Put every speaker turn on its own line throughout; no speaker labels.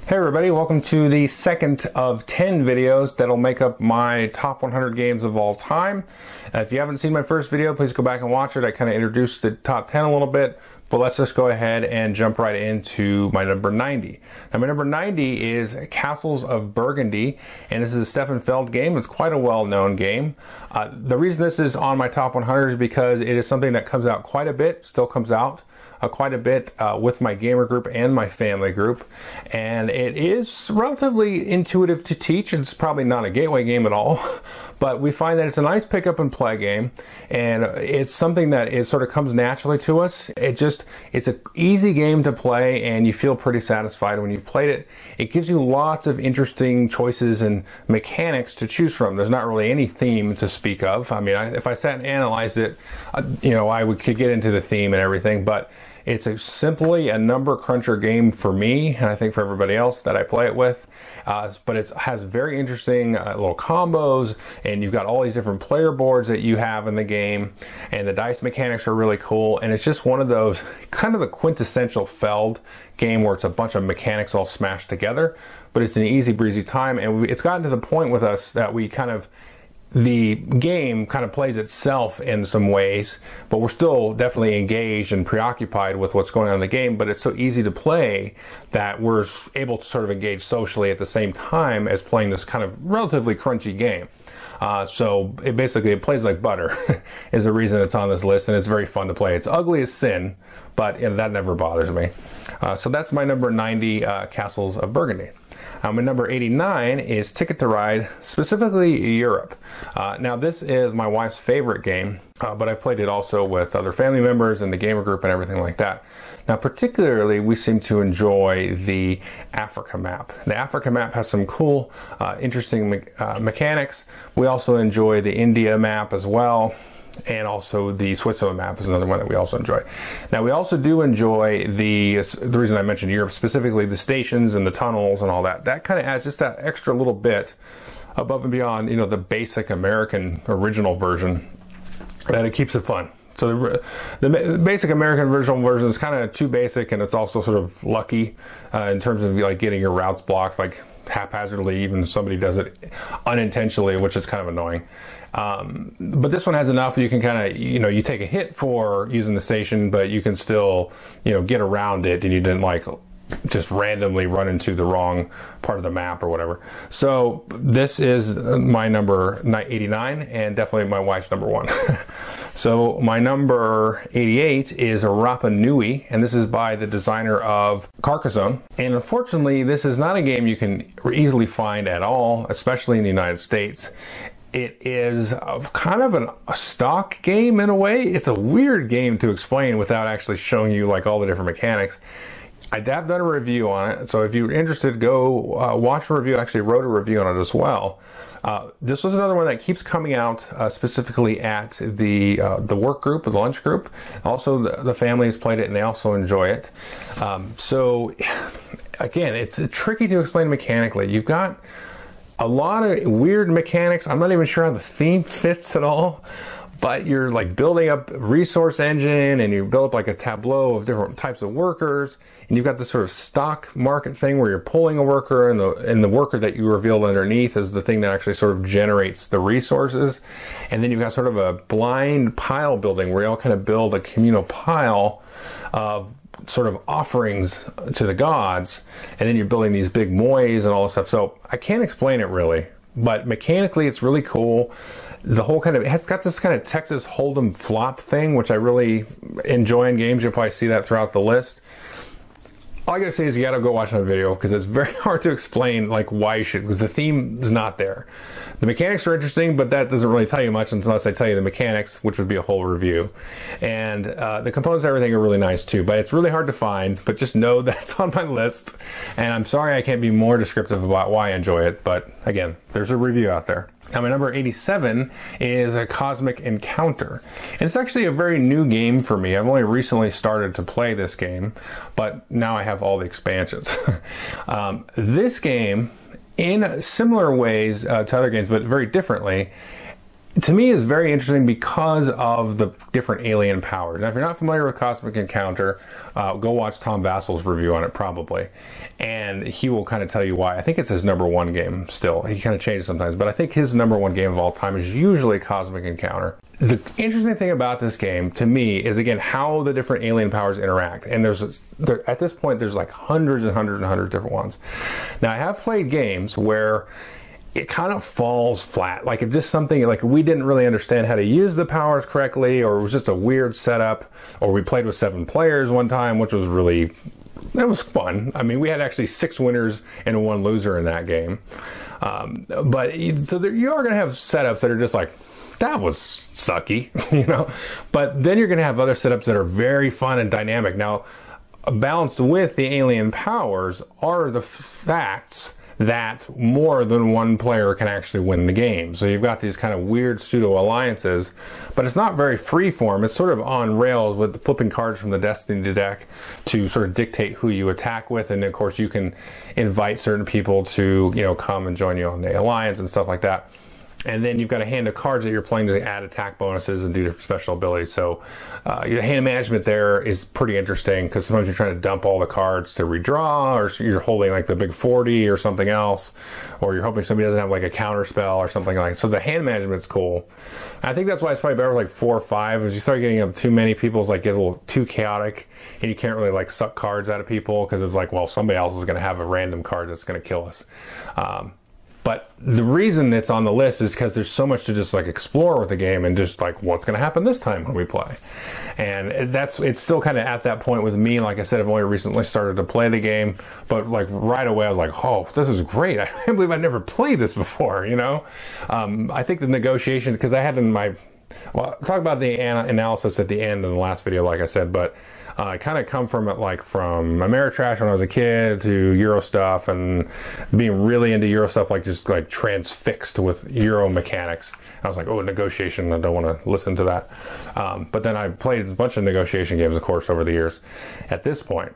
Hey everybody, welcome to the second of 10 videos that'll make up my top 100 games of all time. If you haven't seen my first video, please go back and watch it. I kind of introduced the top 10 a little bit, but let's just go ahead and jump right into my number 90. Now my number 90 is Castles of Burgundy, and this is a Stefan Feld game. It's quite a well-known game. The reason this is on my top 100 is because it is something that comes out quite a bit, still comes out quite a bit with my gamer group and my family group, and it is relatively intuitive to teach. It's probably not a gateway game at all, but we find that it's a nice pick up and play game, and it's something that it sort of comes naturally to us. It's an easy game to play, and you feel pretty satisfied when you've played it. It gives you lots of interesting choices and mechanics to choose from. There's not really any theme to speak of. I mean, if I sat and analyzed it, could get into the theme and everything, but it's simply a number cruncher game for me, and I think for everybody else that I play it with. But it has very interesting little combos, and you've got all these different player boards that you have in the game, and the dice mechanics are really cool. And it's just one of those kind of the quintessential Feld game where it's a bunch of mechanics all smashed together, but it's an easy breezy time. And it's gotten to the point with us that the game kind of plays itself in some ways, but we're still definitely engaged and preoccupied with what's going on in the game, but it's so easy to play that we're able to sort of engage socially at the same time as playing this kind of relatively crunchy game. So it plays like butter is the reason it's on this list, and it's very fun to play. It's ugly as sin, but that never bothers me. So that's my number 90, Castles of Burgundy. My number 89 is Ticket to Ride, specifically Europe. Now this is my wife's favorite game, but I played it also with other family members and the gamer group and everything like that. Now particularly we seem to enjoy the Africa map. The Africa map has some cool, interesting mechanics. We also enjoy the India map as well. And also the Switzerland map is another one that we also enjoy. Now we also do enjoy the reason I mentioned Europe specifically, the stations and the tunnels and all that. That kind of adds just that extra little bit above and beyond, the basic American original version, that it keeps it fun. So the basic American original version is kind of too basic, and it's also sort of lucky in terms of like getting your routes blocked like haphazardly, even if somebody does it unintentionally, which is kind of annoying. But this one has enough. You can kind of, you take a hit for using the station, but you can still, get around it, and you didn't like just randomly run into the wrong part of the map or whatever. So this is my number 89, and definitely my wife's number 1. So my number 88 is Rapa Nui, and this is by the designer of Carcassonne. And unfortunately, this is not a game you can easily find at all, especially in the United States. It is kind of a stock game in a way. It's a weird game to explain without actually showing you like all the different mechanics. I have done a review on it, so if you're interested, go watch a review. I actually wrote a review on it as well. This was another one that keeps coming out specifically at the work group, the lunch group. Also, the family has played it, and they also enjoy it. So, again, it's tricky to explain mechanically. You've got a lot of weird mechanics. I'm not even sure how the theme fits at all. But you're like building up a resource engine, and you build up like a tableau of different types of workers, and you've got this sort of stock market thing where you're pulling a worker, and the worker that you reveal underneath is the thing that actually sort of generates the resources. And then you've got sort of a blind pile building where you all kind of build a communal pile of sort of offerings to the gods, and then you're building these big mois and all this stuff. So I can't explain it really, but mechanically it's really cool. The whole it's got this kind of Texas Hold'em flop thing, which I really enjoy in games. You'll probably see that throughout the list. All I gotta say is you gotta go watch my video, because it's very hard to explain like why you should, because the theme is not there. The mechanics are interesting, but that doesn't really tell you much unless I tell you the mechanics, which would be a whole review. And the components and everything are really nice too, but it's really hard to find. But just know that it's on my list, and I'm sorry I can't be more descriptive about why I enjoy it, but again, there's a review out there. Now my number 87 is a Cosmic Encounter. And it's actually a very new game for me. I've only recently started to play this game, but now I have all the expansions. This game, in similar ways to other games, but very differently, to me is very interesting because of the different alien powers. Now, if you're not familiar with Cosmic Encounter, go watch Tom Vassel's review on it probably, and he will kind of tell you why. I think it's his #1 game still. He kind of changes sometimes, but I think his #1 game of all time is usually Cosmic Encounter. The interesting thing about this game, to me, is again how the different alien powers interact. And at this point, there's like hundreds and hundreds and hundreds of different ones. Now, I have played games where it kind of falls flat. Like it's just something like we didn't really understand how to use the powers correctly, or it was just a weird setup, or we played with 7 players one time, which was really, it was fun. I mean, we had actually 6 winners and 1 loser in that game. So you are going to have setups that are just like, that was sucky, you know? But then you're going to have other setups that are very fun and dynamic. Now, balanced with the alien powers are the facts that more than one player can actually win the game. So you've got these kind of weird pseudo alliances, but it's not very freeform. It's sort of on rails with flipping cards from the Destiny deck to sort of dictate who you attack with. And of course you can invite certain people to, you know, come and join you on the alliance and stuff like that. And then you've got a hand of cards that you're playing to add attack bonuses and do different special abilities. So your hand management there is pretty interesting because sometimes you're trying to dump all the cards to redraw, or you're holding like the big 40 or something else, or you're hoping somebody doesn't have like a counter spell or something like that. So the hand management's cool. I think that's why it's probably better with like 4 or 5. As you start getting up too many people, it's like gets a little too chaotic, and you can't really like suck cards out of people because it's like, well, somebody else is going to have a random card that's going to kill us. But the reason it's on the list is because there's so much to just like explore with the game and just like what's going to happen this time when we play. And it's still kind of at that point with me. Like I said, I've only recently started to play the game, but like right away I was like, oh, this is great. I can't believe I've never played this before, you know? I think the negotiation, because I had in my, well, I'll talk about the analysis at the end in the last video, like I said, but I kind of come from it like from Ameritrash when I was a kid to Euro stuff, and being really into Euro stuff, like just like transfixed with Euro mechanics. I was like, oh, negotiation, I don't want to listen to that. But then I played a bunch of negotiation games, of course, over the years at this point.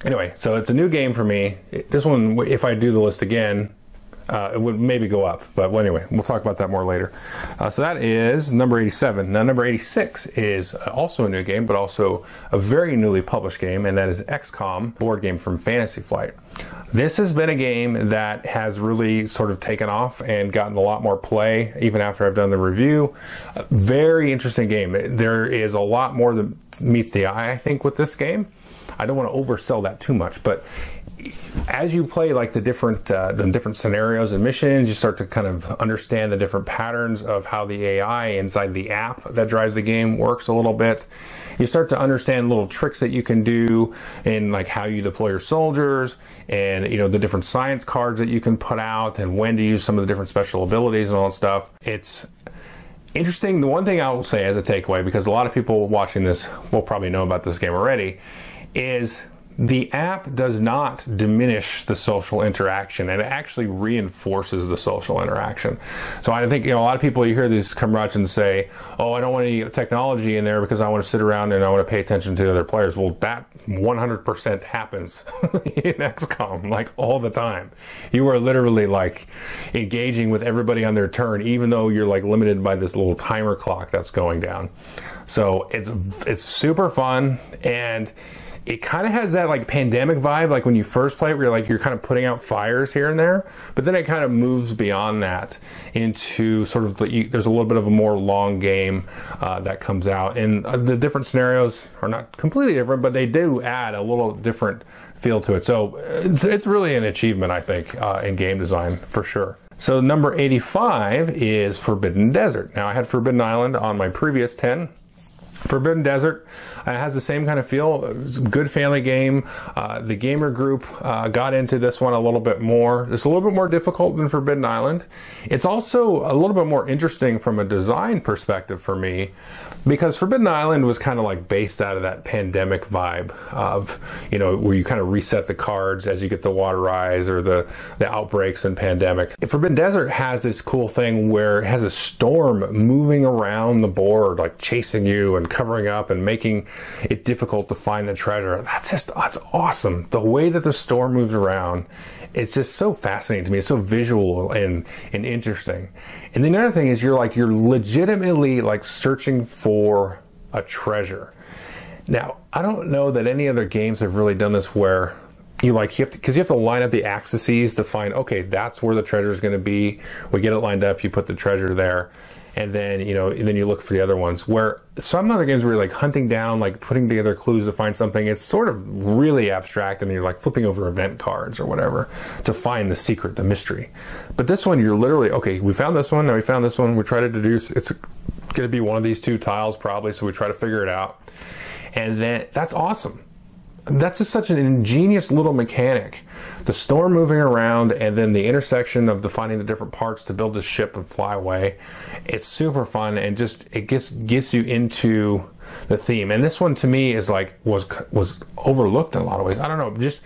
Anyway, so it's a new game for me. This one, if I do the list again, it would maybe go up, but anyway, we'll talk about that more later. So that is number 87. Now, number 86 is also a new game, but also a very newly published game, and that is XCOM, board game from Fantasy Flight. This has been a game that has really sort of taken off and gotten a lot more play, even after I've done the review. Very interesting game. There is a lot more that meets the eye, I think, with this game. I don't want to oversell that too much, but as you play like the different scenarios and missions, you start to kind of understand the different patterns of how the AI inside the app that drives the game works a little bit. You start to understand little tricks that you can do in like how you deploy your soldiers, and you know the different science cards that you can put out, and when to use some of the different special abilities and all that stuff. It's interesting. The one thing I will say as a takeaway, because a lot of people watching this will probably know about this game already, is the app does not diminish the social interaction, and it actually reinforces the social interaction. So I think, you know, a lot of people, you hear these curmudgeons say, oh, I don't want any technology in there because I want to sit around and I want to pay attention to other players. Well, that 100% happens in XCOM, like all the time. You are literally like engaging with everybody on their turn, even though you're like limited by this little timer clock that's going down. So it's super fun, and it kind of has that like pandemic vibe, like when you first play it, where you're kind of putting out fires here and there, but then it kind of moves beyond that into sort of there's a little bit of a more long game that comes out, and the different scenarios are not completely different, but they do add a little different feel to it. So it's really an achievement, I think, in game design for sure. So number 85 is Forbidden Desert. Now, I had Forbidden Island on my previous 10. Forbidden Desert has the same kind of feel. It's a good family game. The gamer group got into this one a little bit more. It's a little bit more difficult than Forbidden Island. It's also a little bit more interesting from a design perspective for me, because Forbidden Island was kind of like based out of that pandemic vibe of, you know, where you kind of reset the cards as you get the water rise or the outbreaks in pandemic. Forbidden Desert has this cool thing where it has a storm moving around the board, like chasing you and covering up and making it difficult to find the treasure. That's awesome. The way that the storm moves around it's just so fascinating to me. It's so visual and interesting. And then the other thing is you're legitimately like searching for a treasure. Now, I don't know that any other games have really done this where you have to line up the axes to find, okay, that's where the treasure is going to be. We get it lined up, you put the treasure there, and then then you look for the other ones. Where some other games where you're like hunting down, like putting together clues to find something, it's sort of really abstract, and you're like flipping over event cards or whatever to find the secret, the mystery. But this one, you're literally, okay, we found this one, now we found this one, we try to deduce it's going to be one of these two tiles probably, so we try to figure it out. And then that's awesome. That's just such an ingenious little mechanic. The storm moving around and then the intersection of finding the different parts to build the ship and fly away. It's super fun, and just it gets you into the theme. And this one to me is like was overlooked in a lot of ways. I don't know, just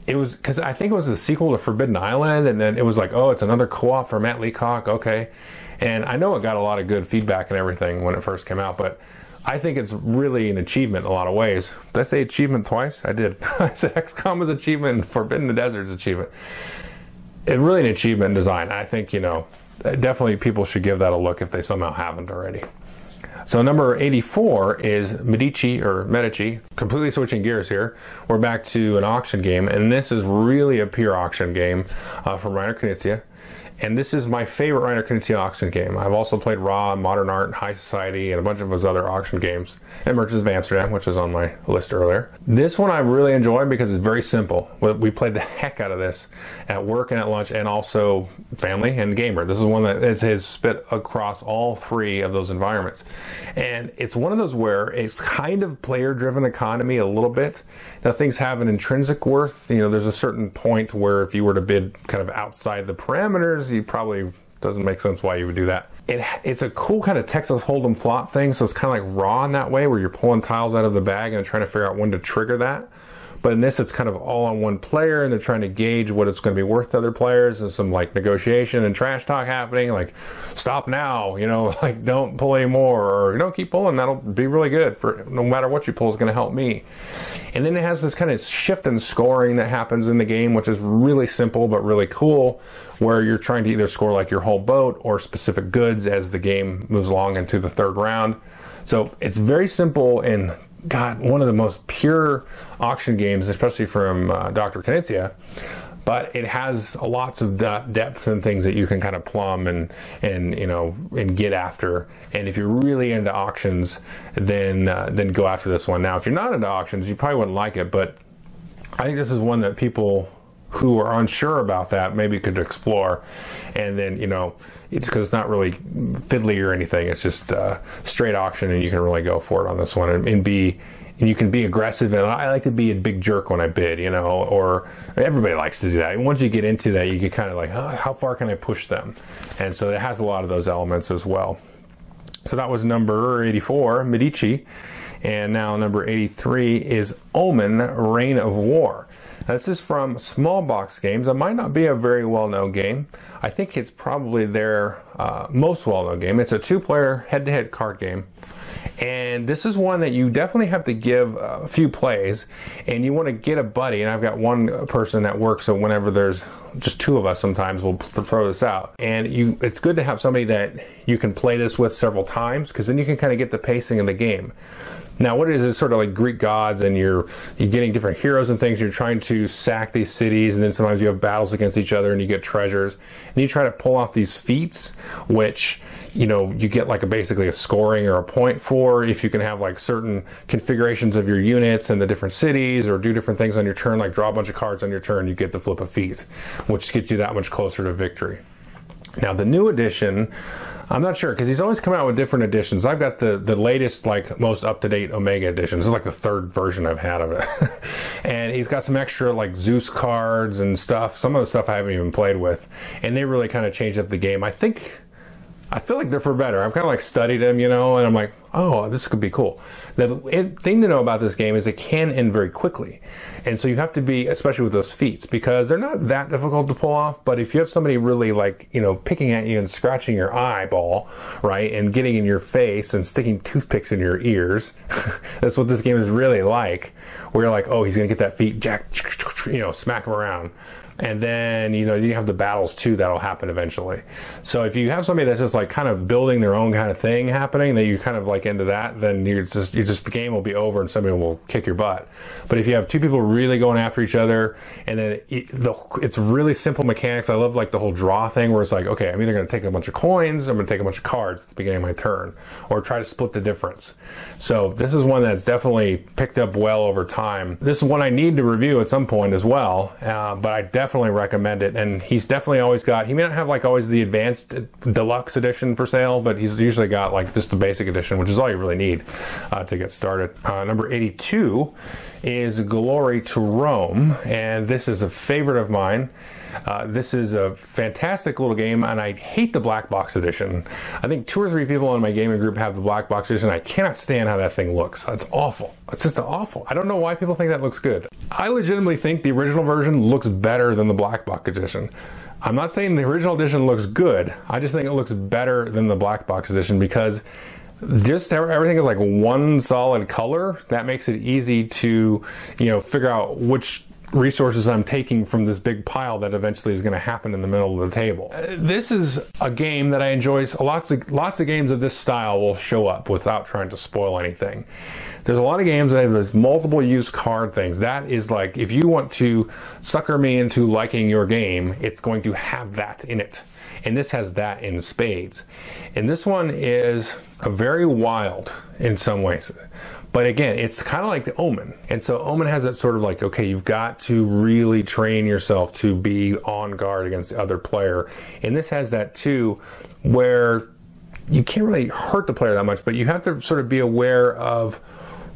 it was because I think it was the sequel to Forbidden Island, and then it was like, oh, it's another co-op for Matt Leacock, okay. And I know it got a lot of good feedback and everything when it first came out, but I think it's really an achievement in a lot of ways. Did I say achievement twice? I did. I said XCOM was achievement and Forbidden the Desert's achievement. It's really an achievement in design. I think, definitely people should give that a look if they somehow haven't already. So number 84 is Medici. Completely switching gears here. We're back to an auction game, and this is really a pure auction game from Reiner Knizia. And this is my favorite Reiner Knizia auction game. I've also played Raw, Modern Art, High Society, and a bunch of his other auction games. And Merchants of Amsterdam, which was on my list earlier. This one I really enjoy because it's very simple. We played the heck out of this at work and at lunch, and also family and gamer. This is one that is spit across all three of those environments. And it's one of those where it's kind of player-driven economy a little bit. Now, things have an intrinsic worth. There's a certain point where if you were to bid kind of outside the parameters, you probably doesn't make sense why you would do that. It's a cool kind of Texas Hold'em flop thing, so it's kind of like Raw in that way, where you're pulling tiles out of the bag and trying to figure out when to trigger that. But in this, it's kind of all on one player, and they're trying to gauge what it's going to be worth to other players, and some like negotiation and trash talk happening, like stop now, like don't pull anymore, or keep pulling, that'll be really good for no matter what you pull is going to help me. And then it has this kind of shift in scoring that happens in the game, which is really simple but really cool, where you're trying to either score like your whole boat or specific goods as the game moves along into the third round. So it's very simple, and God, one of the most pure auction games, especially from Dr. Knizia. But it has lots of depth and things that you can kind of plumb and get after. And if you're really into auctions, then go after this one. Now, if you're not into auctions, you probably wouldn't like it. But I think this is one that people who are unsure about that maybe could explore. And then it's because it's not really fiddly or anything. It's just straight auction, and you can really go for it on this one and you can be aggressive. And I like to be a big jerk when I bid, or everybody likes to do that. And once you get into that, you get kind of like, oh, how far can I push them? And so it has a lot of those elements as well. So that was number 84, Medici. And now number 83 is Omen, Reign of War. Now, this is from Small Box Games. It might not be a very well-known game. I think it's probably their most well-known game. It's a two-player head-to-head card game. And this is one that you definitely have to give a few plays, and you want to get a buddy. And I've got one person at work, so whenever there's just two of us, sometimes we'll throw this out. And it's good to have somebody that you can play this with several times, because then you can kind of get the pacing of the game. Now, what it is sort of like Greek gods, and you're getting different heroes and things. You're trying to sack these cities, and then sometimes you have battles against each other, and you get treasures. And you try to pull off these feats, which you get like basically a scoring or a point for if you can have like certain configurations of your units and the different cities, or do different things on your turn, like draw a bunch of cards on your turn. You get to flip a feat, which gets you that much closer to victory. Now, the new edition, I'm not sure, because he's always come out with different editions. I've got the latest, like, most up-to-date Omega edition. This is like the third version I've had of it. And he's got some extra, like, Zeus cards and stuff. Some of the stuff I haven't even played with. And they really kind of changed up the game. I feel like they're for better. I've kind of, like, studied them, and I'm like, oh, this could be cool. The thing to know about this game is it can end very quickly. And so you have to be, especially with those feats, because they're not that difficult to pull off. But if you have somebody really like, picking at you and scratching your eyeball, right, and getting in your face and sticking toothpicks in your ears, that's what this game is really like, where you're like, oh, he's going to get that feat, jack, smack him around. And then, you know, you have the battles too that'll happen eventually. So if you have somebody that's just like kind of building their own kind of thing happening, that you kind of like into that, then you just the game will be over and somebody will kick your butt. But if you have two people really going after each other, and then it's really simple mechanics. I love like the whole draw thing where it's like, okay, I'm either going to take a bunch of coins, I'm going to take a bunch of cards at the beginning of my turn, or try to split the difference. So this is one that's definitely picked up well over time. This is one I need to review at some point as well, but I definitely recommend it. And he's definitely always got, he may not have like always the advanced deluxe edition for sale, but he's usually got like just the basic edition, which is all you really need to get started. Number 82 is Glory to Rome, and this is a favorite of mine. This is a fantastic little game, and I hate the black box edition. I think 2 or 3 people in my gaming group have the black box edition. I cannot stand how that thing looks. It's awful. It's just awful. I don't know why people think that looks good. I legitimately think the original version looks better than the black box edition. I'm not saying the original edition looks good. I just think it looks better than the black box edition because just everything is like one solid color. That makes it easy to, you know, figure out which resources I'm taking from this big pile that eventually is going to happen in the middle of the table. This is a game that I enjoy. Lots of games of this style will show up without trying to spoil anything. There's a lot of games that have this multiple use card things. That is like, if you want to sucker me into liking your game, it's going to have that in it. And this has that in spades. And this one is very wild in some ways. But again, it's kind of like the Omen. And so Omen has that sort of like, okay, you've got to really train yourself to be on guard against the other player. And this has that too, where you can't really hurt the player that much, but you have to sort of be aware of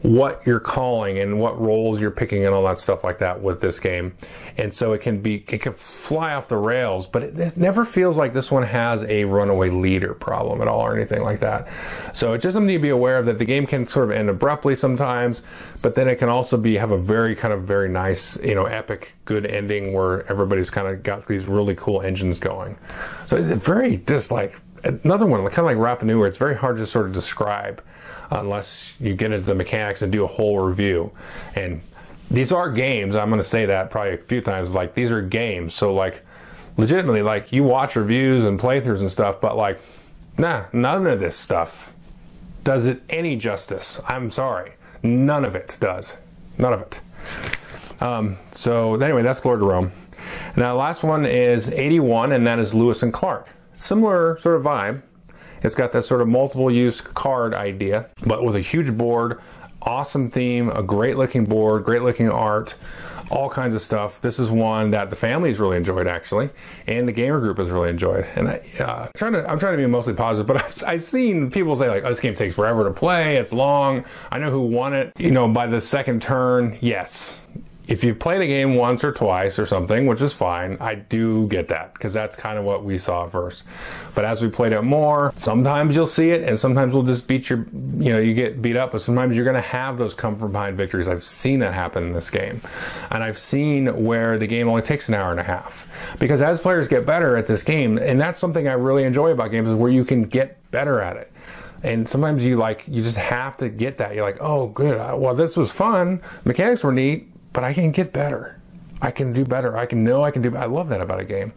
what you're calling and what roles you're picking and all that stuff like that with this game. And so it can fly off the rails, but it never feels like this one has a runaway leader problem at all or anything like that. So it's just something to be aware of, that the game can sort of end abruptly sometimes, but then it can also have a very nice, you know, epic good ending where everybody's kind of got these really cool engines going. So it's very just like another one, kind of like Rapa Nui, where it's very hard to sort of describe unless you get into the mechanics and do a whole review. And these are games, I'm going to say that probably a few times, like these are games. So like legitimately, like you watch reviews and playthroughs and stuff, but like, nah, none of this stuff does it any justice. I'm sorry. None of it does. None of it. So anyway, that's Glory to Rome. Now the last one is 81, and that is Lewis and Clark. Similar sort of vibe. It's got that sort of multiple use card idea, but with a huge board, awesome theme, a great looking board, great looking art, all kinds of stuff. This is one that the family's really enjoyed actually, and the gamer group has really enjoyed. And I'm trying to be mostly positive, but I've seen people say like, oh, this game takes forever to play, it's long. I know who won it, you know, by the second turn. Yes. If you've played a game once or twice or something, which is fine, I do get that, because that's kind of what we saw at first. But as we played it more, sometimes you'll see it, and sometimes we'll just you get beat up, but sometimes you're going to have those come from behind victories. I've seen that happen in this game. And I've seen where the game only takes an hour and a half. Because as players get better at this game, and that's something I really enjoy about games, is where you can get better at it. And sometimes you just have to get that. You're like, oh, good, well, this was fun, mechanics were neat, but I can get better. I can do better. I love that about a game.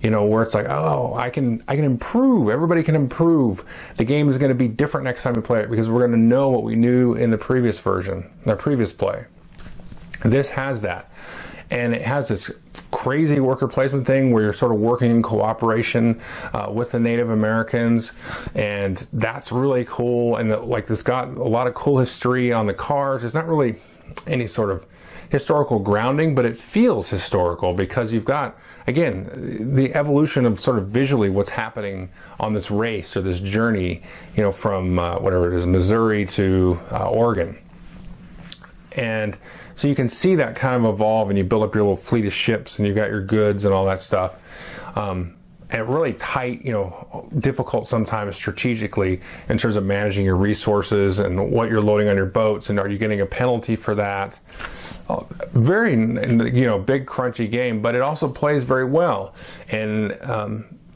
You know, where it's like, oh, I can improve. Everybody can improve. The game is going to be different next time we play it because we're going to know what we knew in the previous version, the previous play. This has that. And it has this crazy worker placement thing where you're sort of working in cooperation with the Native Americans, and that's really cool. And this got a lot of cool history on the cards. It's not really any sort of historical grounding, but it feels historical because you've got, again, the evolution of sort of visually what's happening on this race or this journey, you know, from whatever it is, Missouri to Oregon. And so you can see that kind of evolve, and you build up your little fleet of ships, and you've got your goods and all that stuff. And really tight, you know, difficult sometimes strategically in terms of managing your resources and what you're loading on your boats, and are you getting a penalty for that? Very, you know, big crunchy game, but it also plays very well. And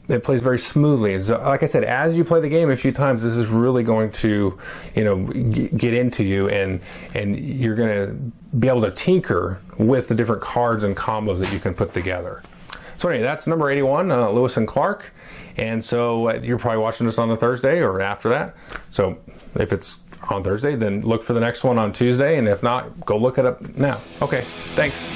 it plays very smoothly. So, like I said, as you play the game a few times, this is really going to, you know, get into you, and you're going to be able to tinker with the different cards and combos that you can put together. So anyway, that's number 81, Lewis and Clark. And so you're probably watching this on a Thursday or after that. So if it's on Thursday, then look for the next one on Tuesday. And if not, go look it up now. Okay, thanks.